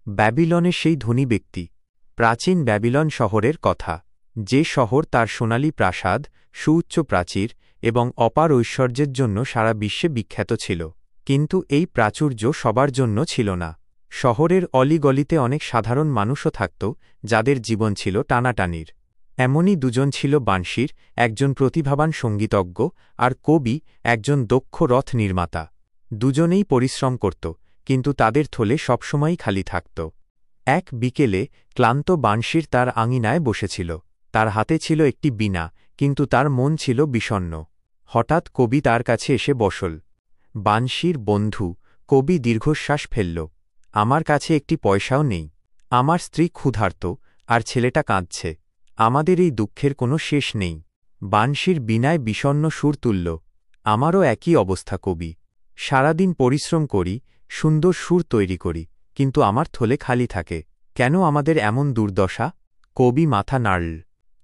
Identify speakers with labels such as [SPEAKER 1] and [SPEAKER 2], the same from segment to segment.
[SPEAKER 1] ব্যাবিলনের সেই ধনী ব্যক্তি। প্রাচীন ব্যাবিলন শহরের কথা, যে শহর তার সোনালী প্রাসাদ, সুউচ্চ প্রাচীর এবং অপার ঐশ্বর্যের জন্য সারা বিশ্বে বিখ্যাত ছিল। কিন্তু এই প্রাচুর্য সবার জন্য ছিল না। শহরের অলিগলিতে অনেক সাধারণ মানুষও থাকত, যাদের জীবন ছিল টানাটানির। এমনই দুজন ছিল বানশির, একজন প্রতিভাবান সঙ্গীতজ্ঞ, আর কবি, একজন দক্ষ রথ নির্মাতা। দুজনেই পরিশ্রম করত, কিন্তু তাদের থলে সবসময়ই খালি থাকত। এক বিকেলে ক্লান্ত বানশির তার আঙিনায় বসেছিল। তার হাতে ছিল একটি বীণা, কিন্তু তার মন ছিল বিষণ্ণ। হঠাৎ কবি তার কাছে এসে বসল। বানশির বন্ধু কবি দীর্ঘশ্বাস ফেলল। আমার কাছে একটি পয়সাও নেই। আমার স্ত্রী ক্ষুধার্ত, আর ছেলেটা কাঁদছে। আমাদের এই দুঃখের কোনো শেষ নেই। বানশির বীণায় বিষণ্ণ সুর তুলল। আমারও একই অবস্থা কবি। সারাদিন পরিশ্রম করি, সুন্দর সুর তৈরি করি, কিন্তু আমার থলে খালি থাকে। কেন আমাদের এমন দুর্দশা? কবি মাথা নাড়ল।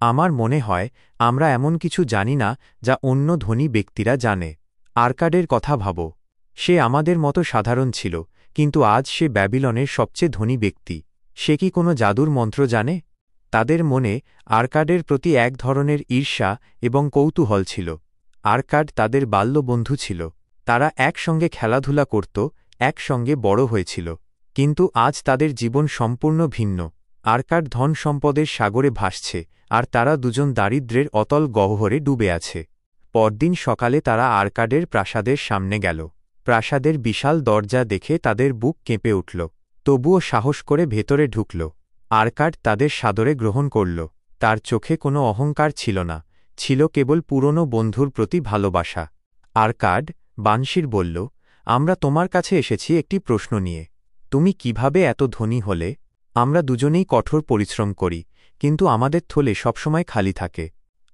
[SPEAKER 1] আমার মনে হয় আমরা এমন কিছু জানি না যা অন্য ধনী ব্যক্তিরা জানে। আর্কাডের কথা ভাবো। সে আমাদের মতো সাধারণ ছিল, কিন্তু আজ সে ব্যাবিলনের সবচেয়ে ধনী ব্যক্তি। সে কি কোনো জাদুর মন্ত্র জানে? তাদের মনে আর্কাডের প্রতি এক ধরনের ঈর্ষা এবং কৌতূহল ছিল। আর্কাড তাদের বাল্যবন্ধু ছিল। তারা একসঙ্গে খেলাধুলা করত, একসঙ্গে বড় হয়েছিল। কিন্তু আজ তাদের জীবন সম্পূর্ণ ভিন্ন। আর্কাড ধন সম্পদের সাগরে ভাসছে, আর তারা দুজন দারিদ্র্যের অতল গহ্বরে ডুবে আছে। পরদিন সকালে তারা আর্কাডের প্রাসাদের সামনে গেল। প্রাসাদের বিশাল দরজা দেখে তাদের বুক কেঁপে উঠল। তবুও সাহস করে ভেতরে ঢুকল। আর্কাড তাদের সাদরে গ্রহণ করল। তার চোখে কোনো অহংকার ছিল না, ছিল কেবল পুরনো বন্ধুর প্রতি ভালোবাসা। আর্কাড, বানশির বলল, আমরা তোমার কাছে এসেছি একটি প্রশ্ন নিয়ে। তুমি কিভাবে এত ধনী হলে? আমরা দুজনেই কঠোর পরিশ্রম করি, কিন্তু আমাদের থলে সবসময় খালি থাকে।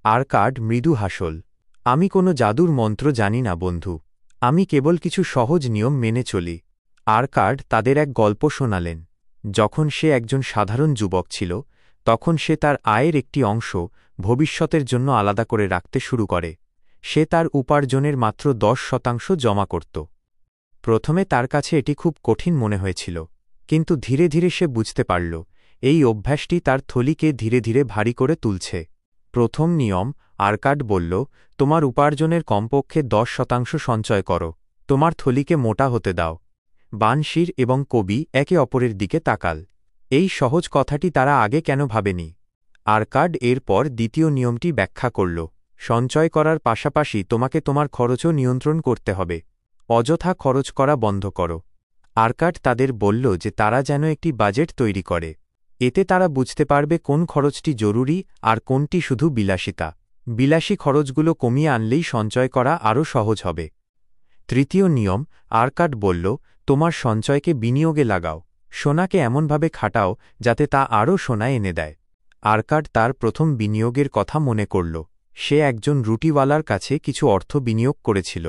[SPEAKER 1] আর্কাড মৃদু হাসল। আমি কোনো জাদুর মন্ত্র জানি না বন্ধু। আমি কেবল কিছু সহজ নিয়ম মেনে চলি। আর্কাড তাদের এক গল্প শোনালেন। যখন সে একজন সাধারণ যুবক ছিল, তখন সে তার আয়ের একটি অংশ ভবিষ্যতের জন্য আলাদা করে রাখতে শুরু করে। সে তার উপার্জনের মাত্র 10% জমা করত। প্রথমে তার কাছে এটি খুব কঠিন মনে হয়েছিল, কিন্তু ধীরে ধীরে সে বুঝতে পারল এই অভ্যাসটি তার থলিকে ধীরে ধীরে ভারী করে তুলছে। প্রথম নিয়ম, আর্কাড বলল, তোমার উপার্জনের কমপক্ষে 10% সঞ্চয় করো। তোমার থলিকে মোটা হতে দাও। বানশির এবং কবি একে অপরের দিকে তাকাল। এই সহজ কথাটি তারা আগে কেন ভাবেনি? আর্কাড এরপর দ্বিতীয় নিয়মটি ব্যাখ্যা করল। সঞ্চয় করার পাশাপাশি তোমাকে তোমার খরচও নিয়ন্ত্রণ করতে হবে। অযথা খরচ করা বন্ধ করো। আর্কাড তাদের বলল যে তারা যেন একটি বাজেট তৈরি করে। এতে তারা বুঝতে পারবে কোন খরচটি জরুরি আর কোনটি শুধু বিলাসিতা। বিলাসী খরচগুলো কমিয়ে আনলেই সঞ্চয় করা আরও সহজ হবে। তৃতীয় নিয়ম, আর্কাড বলল, তোমার সঞ্চয়কে বিনিয়োগে লাগাও। সোনাকে এমনভাবে খাটাও যাতে তা আরও সোনা এনে দেয়। আর্কাড তার প্রথম বিনিয়োগের কথা মনে করল। সে একজন রুটিওয়ালার কাছে কিছু অর্থ বিনিয়োগ করেছিল।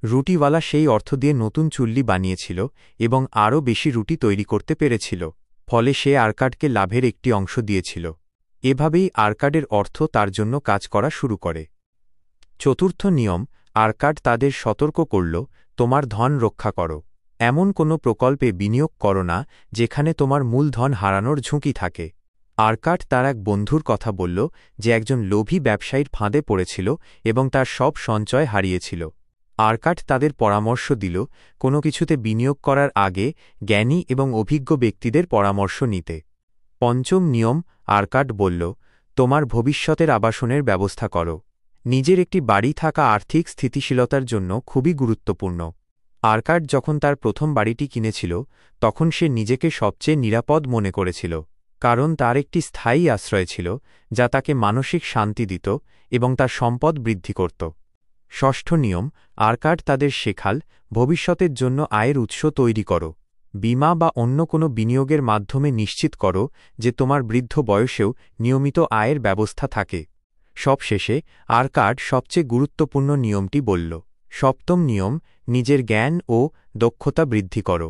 [SPEAKER 1] রুটিওয়ালা সেই অর্থ দিয়ে নতুন চুল্লি বানিয়েছিল এবং আরও বেশি রুটি তৈরি করতে পেরেছিল। ফলে সে আর্কাডকে লাভের একটি অংশ দিয়েছিল। এভাবেই আর্কাডের অর্থ তার জন্য কাজ করা শুরু করে। চতুর্থ নিয়ম, আর্কাড তাদের সতর্ক করল, তোমার ধন রক্ষা করো। এমন কোনো প্রকল্পে বিনিয়োগ করো না যেখানে তোমার মূলধন হারানোর ঝুঁকি থাকে। আর্কাড তার এক বন্ধুর কথা বলল, যে একজন লোভী ব্যবসায়ীর ফাঁদে পড়েছিল এবং তার সব সঞ্চয় হারিয়েছিল। আর্কাড তাদের পরামর্শ দিল, কোনো কিছুতে বিনিয়োগ করার আগে জ্ঞানী এবং অভিজ্ঞ ব্যক্তিদের পরামর্শ নিতে। পঞ্চম নিয়ম, আর্কাড বলল, তোমার ভবিষ্যতের আবাসনের ব্যবস্থা করো। নিজের একটি বাড়ি থাকা আর্থিক স্থিতিশীলতার জন্য খুবই গুরুত্বপূর্ণ। আর্কাড যখন তার প্রথম বাড়িটি কিনেছিল, তখন সে নিজেকে সবচেয়ে নিরাপদ মনে করেছিল, কারণ তার একটি স্থায়ী আশ্রয় ছিল যা তাকে মানসিক শান্তি দিত এবং তার সম্পদ বৃদ্ধি করত। ষষ্ঠ নিয়ম, আর্কাড তাদের শেখাল, ভবিষ্যতের জন্য আয়ের উৎস তৈরি করো। বীমা বা অন্য কোনো বিনিয়োগের মাধ্যমে নিশ্চিত করো যে তোমার বৃদ্ধ বয়সেও নিয়মিত আয়ের ব্যবস্থা থাকে। সবশেষে আর্কাড সবচেয়ে গুরুত্বপূর্ণ নিয়মটি বলল। সপ্তম নিয়ম, নিজের জ্ঞান ও দক্ষতা বৃদ্ধি করো।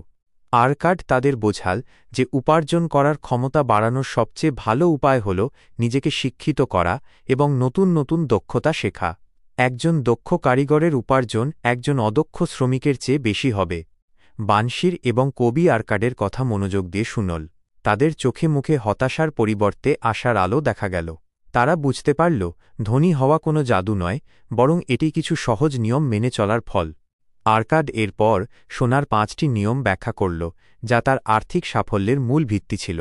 [SPEAKER 1] আর্কাড তাদের বোঝাল যে উপার্জন করার ক্ষমতা বাড়ানোর সবচেয়ে ভালো উপায় হল নিজেকে শিক্ষিত করা এবং নতুন নতুন দক্ষতা শেখা। একজন দক্ষ কারিগরের উপার্জন একজন অদক্ষ শ্রমিকের চেয়ে বেশি হবে। বানশির এবং কবি আর্কাডের কথা মনোযোগ দিয়ে শুনল। তাদের চোখে মুখে হতাশার পরিবর্তে আশার আলো দেখা গেল। তারা বুঝতে পারল ধনী হওয়া কোনো জাদু নয়, বরং এটি কিছু সহজ নিয়ম মেনে চলার ফল। আর্কাড এরপর সোনার ৫টি নিয়ম ব্যাখ্যা করল, যা তার আর্থিক সাফল্যের মূল ভিত্তি ছিল।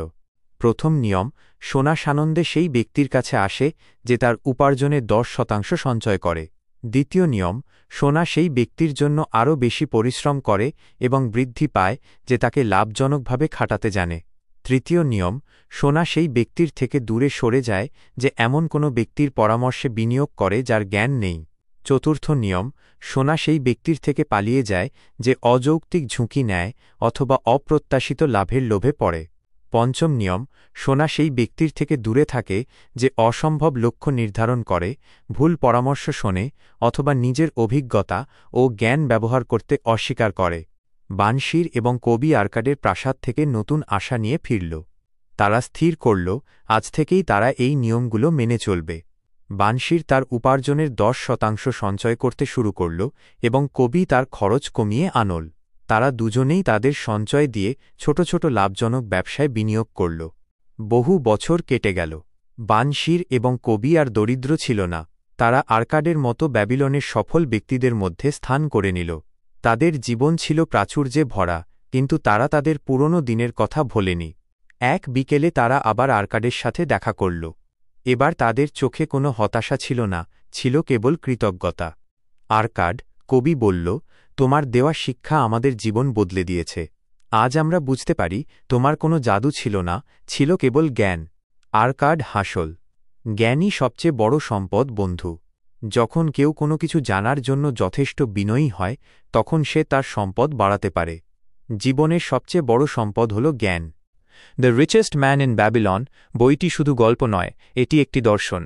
[SPEAKER 1] প্রথম নিয়ম, সোনা সানন্দে সেই ব্যক্তির কাছে আসে যে তার উপার্জনের ১০% সঞ্চয় করে। দ্বিতীয় নিয়ম, সোনা সেই ব্যক্তির জন্য আরও বেশি পরিশ্রম করে এবং বৃদ্ধি পায় যে তাকে লাভজনকভাবে খাটাতে জানে। তৃতীয় নিয়ম, সোনা সেই ব্যক্তির থেকে দূরে সরে যায় যে এমন কোনো ব্যক্তির পরামর্শে বিনিয়োগ করে যার জ্ঞান নেই। চতুর্থ নিয়ম, সোনা সেই ব্যক্তির থেকে পালিয়ে যায় যে অযৌক্তিক ঝুঁকি নেয় অথবা অপ্রত্যাশিত লাভের লোভে পড়ে। পঞ্চম নিয়ম, সোনা সেই ব্যক্তির থেকে দূরে থাকে যে অসম্ভব লক্ষ্য নির্ধারণ করে, ভুল পরামর্শ শোনে অথবা নিজের অভিজ্ঞতা ও জ্ঞান ব্যবহার করতে অস্বীকার করে। বানশির এবং কবি আর্কাডের প্রাসাদ থেকে নতুন আশা নিয়ে ফিরল। তারা স্থির করল আজ থেকেই তারা এই নিয়মগুলো মেনে চলবে। বানশির তার উপার্জনের ১০% সঞ্চয় করতে শুরু করল এবং কবি তার খরচ কমিয়ে আনল। তারা দুজনেই তাদের সঞ্চয় দিয়ে ছোট ছোট লাভজনক ব্যবসায় বিনিয়োগ করল। বহু বছর কেটে গেল। বানশির এবং কবি আর দরিদ্র ছিল না। তারা আর্কাডের মতো ব্যাবিলনের সফল ব্যক্তিদের মধ্যে স্থান করে নিল। তাদের জীবন ছিল প্রাচুর্যে ভরা, কিন্তু তারা তাদের পুরনো দিনের কথা ভোলেনি। এক বিকেলে তারা আবার আর্কাডের সাথে দেখা করল। এবার তাদের চোখে কোনো হতাশা ছিল না, ছিল কেবল কৃতজ্ঞতা। আর্কাড, কবি বলল, তোমার দেওয়া শিক্ষা আমাদের জীবন বদলে দিয়েছে। আজ আমরা বুঝতে পারি তোমার কোনো জাদু ছিল না, ছিল কেবল জ্ঞান। আর্কাড হাসল। জ্ঞানই সবচেয়ে বড় সম্পদ বন্ধু। যখন কেউ কোনো কিছু জানার জন্য যথেষ্ট বিনয়ী হয়, তখন সে তার সম্পদ বাড়াতে পারে। জীবনের সবচেয়ে বড় সম্পদ হল জ্ঞান। The richest man in Babylon বইটি শুধু গল্প নয়, এটি একটি দর্শন।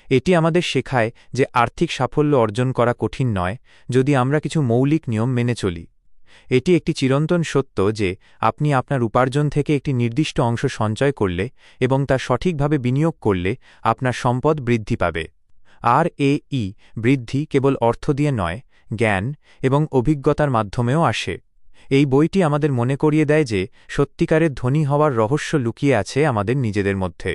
[SPEAKER 1] এটি আমাদের শেখায় যে আর্থিক সাফল্য অর্জন করা কঠিন নয়, যদি আমরা কিছু মৌলিক নিয়ম মেনে চলি। এটি একটি চিরন্তন সত্য যে আপনি আপনার উপার্জন থেকে একটি নির্দিষ্ট অংশ সঞ্চয় করলে এবং তা সঠিকভাবে বিনিয়োগ করলে আপনার সম্পদ বৃদ্ধি পাবে। আর বৃদ্ধি কেবল অর্থ দিয়ে নয়, জ্ঞান এবং অভিজ্ঞতার মাধ্যমেও আসে। এই বইটি আমাদের মনে করিয়ে দেয় যে সত্যিকারের ধনী হওয়ার রহস্য লুকিয়ে আছে আমাদের নিজেদের মধ্যে।